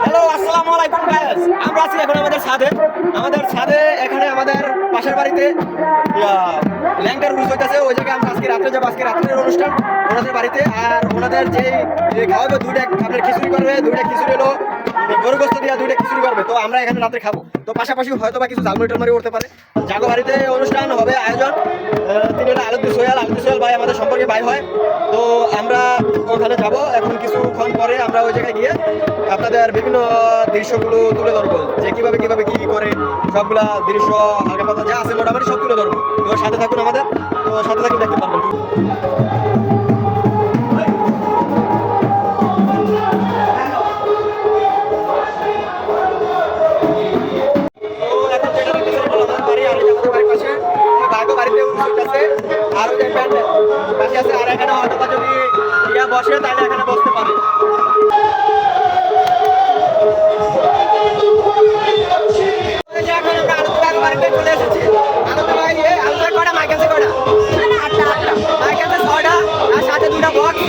Hello, আসসালামু আলাইকুম guys. আমরা আছি এখন আমাদের ছাদে এখানে আমাদের পাশের বাড়িতে ল্যাংটার উরুস হইতেছে। ওই জায়গায় আমরা আজকে রাত্রে যাবো। আজকে রাত্রের অনুষ্ঠান ওনাদের বাড়িতে। আর ওনাদের যে খাওয়াবে দুইটা আপনার খিচুড়ি করবে, দুইটা খিচুড়ি হলো গরু গোস্ত দিয়ে দুইটা খিচুড়ি করবে। তো আমরা এখানে রাতে খাবো। তো পাশাপাশি হয়তো বা কিছু ঝালমুড়ি টালমুড়ি উঠতে পারে। জাগো বাড়িতে অনুষ্ঠান হবে আয়োজন। তিনি হলো আলমগীর সোহেল ভাই আমাদের সম্পর্কে ভাই হয়। তো আমরা ওখানে যাব এখন কিছুক্ষণ পরে। আমরা ওই জায়গায় গিয়ে আপনাদের বিভিন্ন দৃশ্যগুলো তুলে ধরবো, যে কিভাবে কি করে সবগুলা দৃশ্য হালকা পাতলা যা আছে মোটামুটি সব তুলে ধরবো। তো সাথে থাকুন আমাদের, তো সাথে থাকুন, দেখতে পারবেন। আর ওই দেখবেন পাশে আছে, আর এখানে হয়তো যদি বসে তাহলে এখানে বসতে পারে। এখন আমরা আনন্দবাগ বাড়িতে চলে এসেছি। আনন্দবাগ আলাদা কটা মাইক আছে, কটা মাইক আছে 6টা, আর সাথে 2টা বক্স।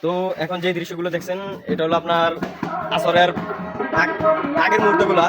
তো এখন যে দৃশ্যগুলো দেখছেন এটা হলো আপনার আসরের আগের মুহূর্তগুলো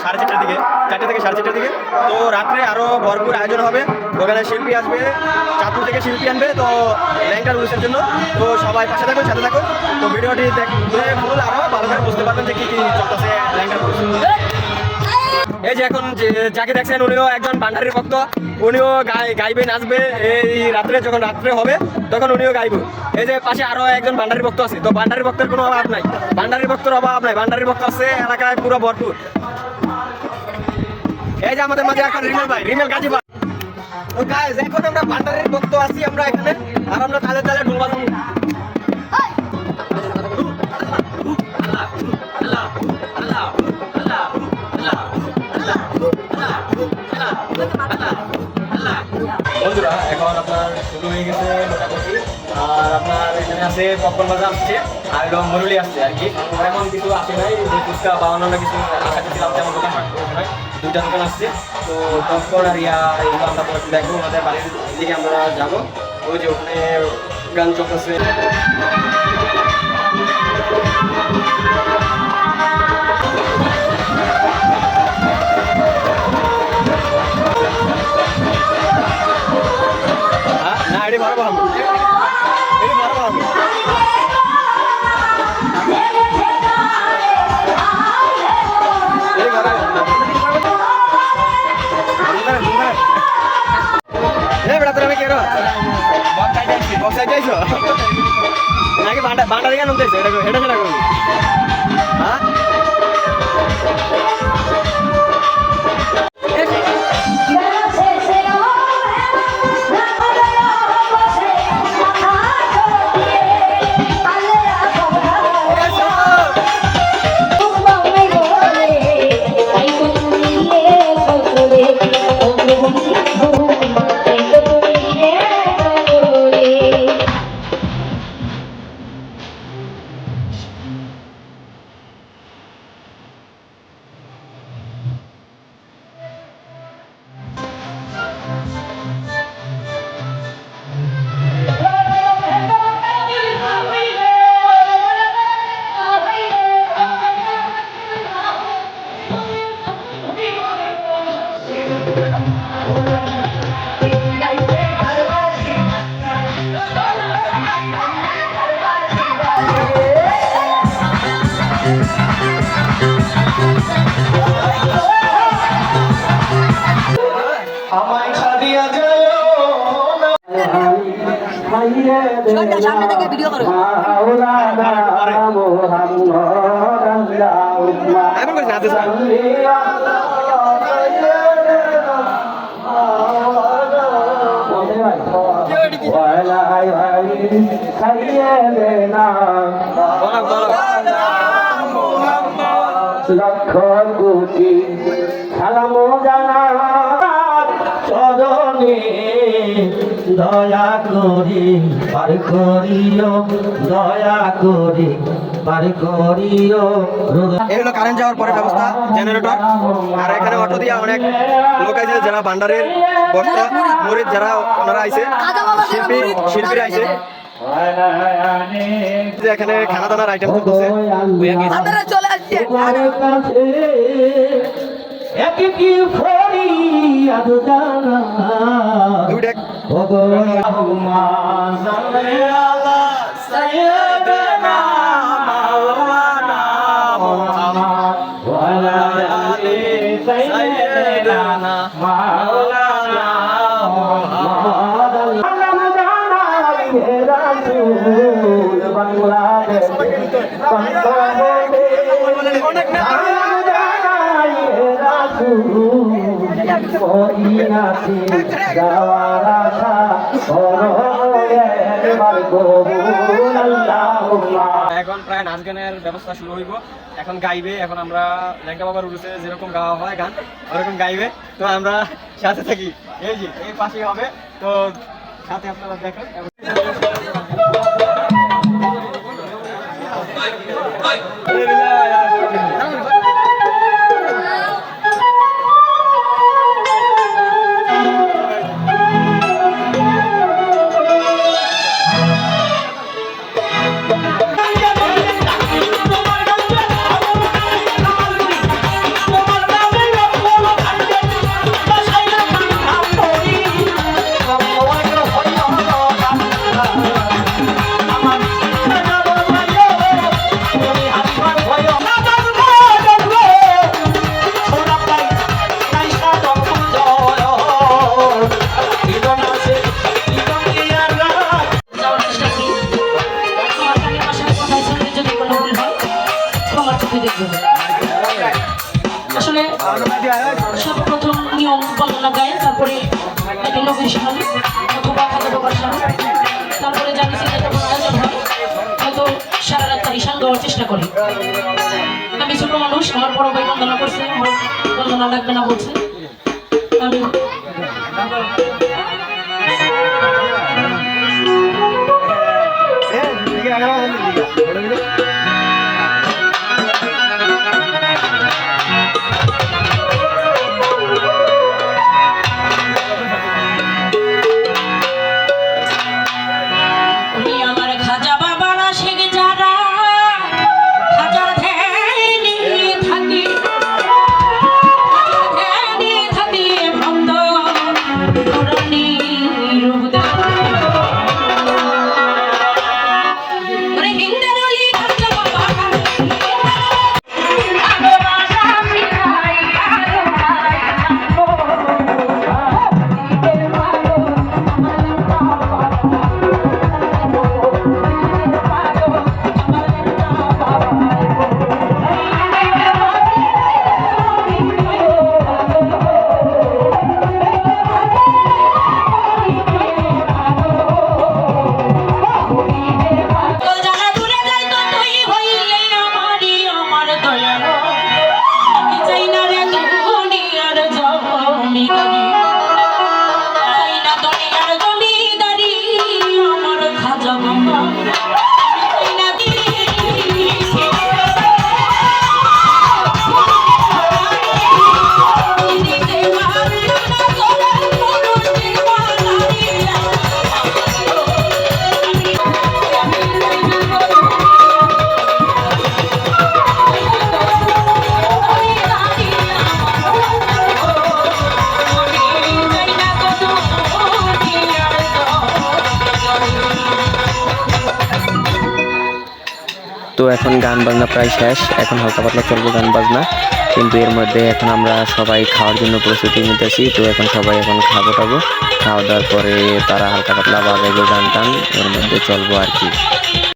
4:30 দিকে, 4টে থেকে 4:30 দিকে। তো রাত্রে আরো ভরপুর আয়োজন হবে। ওখানে শিল্পী আসবে, চাঁদপুর থেকে শিল্পী আনবে তো ল্যাংটার উরুসের জন্য। তো সবাই পাশে থাকুন, সাথে থাকুন। তো ভিডিওটি দেখলে ফুল আরো ভালো করে বুঝতে পারবেন যে কি চলতেছে ল্যাংটার উরুস। এই যে এখন যাকে দেখছেন উনিও একজন ভান্ডারীর ভক্ত। উনিও গাইবে, নাচবে। এই যখন রাত্রে হবে তখন উনিও গাইবে। এই যে পাশে আরো একজন ভান্ডারীর ভক্ত আছে। তো ভান্ডারীর ভক্তের কোনো অভাব নাই, ভান্ডারীর ভক্ত আছে এলাকায় পুরো ভরপুর। এই যে আমাদের মাঝে এখন রিমেল গাজী ভাই। তো গাইস এখন আমরা ভান্ডারীর ভক্ত আছি আমরা এখানে, আর আমরা তালে ঢোল বাজাবো। বন্ধুরা এখন আপনার শুরু হয়ে গেছে মোটামুটি। আর আপনার এখানে আছে পপকর্ন ভাজা আসছে, আর এরকম মুরুলি আসছে আর কি। এমন কিছু আসে নাই, যে ফুচকা বা অন্যান্য কিছু খাচ্ছিলাম তেমন দোকান নয়, 2টা দোকান আসছে। তো পপকর্ন আর এগুলো আমরা দেখবো। আমাদের বাড়ির দিকে আমরা যাবো। ওই যে ওখানে গান চলতেছে। এটি মারবো আমি, তুমি কেন নাকি বান্ডারি কেন এটা সেটা করবি? হ্যাঁ সামনে থেকে ভিডিও করো। এমন করিস না, আদেশ না। লক্ষ কোটি সালাম জানা চরণে দয়া করি পার করিও দয়া করি পার করিও। এই হলো কারেন্ট যাওয়ার পরে ব্যবস্থা, জেনারেটর। আর এখানে অটো দিয়ে অনেক লোক আছে যারা ভান্ডারের বস্তা মরিচ যারা ওনারা আইছে, শিল্পীরা আইছে যে এখানে খানা দানার আইটেম করতেছে। আপনারা চলে আসছে। একটি ফরিয়াদ জানা দুইটা ভগবান সাইয়্যিদানা মাওলানা মুহাম্মদ ওয়া আলা আলি সাইয়্যিদানা মাওলানা মুহাম্মদ রাসূল বাংলাদেশ অনেক না এখন প্রায় নাচ গানের ব্যবস্থা শুরু হইব। এখন গাইবে, এখন আমরা ল্যাংটা বাবার উরুসে যেরকম গাওয়া হয় গান ওরকম গাইবে। তো আমরা সাথে থাকি, এই যে এই পাশেই হবে, তো সাথে আপনারা দেখেন। আসলে সর্বপ্রথম নিয়ম বর্ণনা গায়ে, তারপরে একটি লোকের সামনে অথবা খাদ্যপ্রকার সামনে, তারপরে জানিস যখন আয়োজন হয় হয়তো সারা রাত তার ঈশান গাওয়ার চেষ্টা করি। আমি ছোট মানুষ, আমার বড় ভাই বন্দনা করছে, আমার বন্দনা লাগবে না বলছে। আমি তো এখন গান বাজনা প্রায় শেষ, এখন হালকা পাতলা চলবে গান বাজনা, কিন্তু এর মধ্যে এখন আমরা সবাই খাওয়ার জন্য প্রস্তুতি নিতেছি। তো এখন সবাই এখন খাবো টাবো, খাওয়া দাওয়ার পরে তারা হালকা পাতলা বাজাইবে গান টান, এর মধ্যে চলবো আর কি।